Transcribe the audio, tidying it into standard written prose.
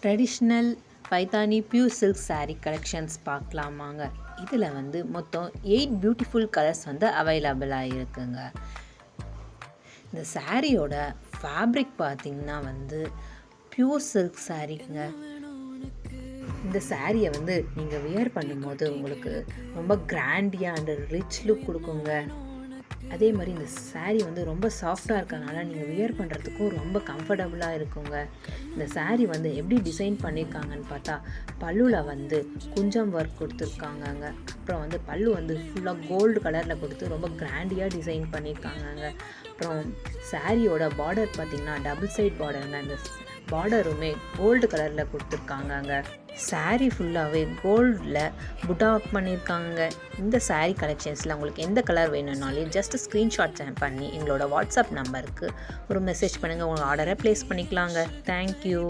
Traditional Paithani pure silk saree collections பார்க்கலாமாங்க. இதில் வந்து மொத்தம் 8 பியூட்டிஃபுல் கலர்ஸ் வந்து அவைலபிளாக இருக்குங்க. இந்த சாரியோட ஃபேப்ரிக் பார்த்திங்கன்னா வந்து பியூர் சில்க் சாரீங்க. இந்த சாரியை வந்து நீங்கள் வியர் பண்ணும்போது உங்களுக்கு ரொம்ப கிராண்டியாக அண்ட் ரிச் லுக் கொடுக்குங்க. அதே மாதிரி இந்த சாரீ வந்து ரொம்ப சாஃப்டாக இருக்கறனால நீங்கள் வியர் பண்ணுறதுக்கும் ரொம்ப கம்ஃபர்டபுளாக இருக்குங்க. இந்த சாரீ வந்து எப்படி டிசைன் பண்ணியிருக்காங்கன்னு பார்த்தா, பல்லுவில் வந்து குஞ்சம் ஒர்க் கொடுத்துருக்காங்கங்க. அப்புறம் வந்து பல்லு வந்து ஃபுல்லாக கோல்டு கலரில் கொடுத்து ரொம்ப கிராண்டியாக டிசைன் பண்ணியிருக்காங்கங்க. அப்புறம் சாரியோட பார்டர் பார்த்திங்கன்னா டபுள் சைட் பார்டருங்க. இந்த பார்டருமே கோல்டு கலரில் கொடுத்துருக்காங்கங்க. சாரீ ஃபுல்லாகவே கோல்டில் புட்டா ஒர்க் பண்ணியிருக்காங்க. இந்த சாரீ கலெக்ஷன்ஸில் உங்களுக்கு எந்த கலர் வேணும்னாலும் ஜஸ்ட் ஸ்க்ரீன்ஷாட் பண்ணி எங்களோட வாட்ஸ்அப் நம்பருக்கு ஒரு மெசேஜ் பண்ணுங்கள். உங்கள் ஆர்டரை ப்ளேஸ் பண்ணிக்கலாங்க. தேங்க்யூ.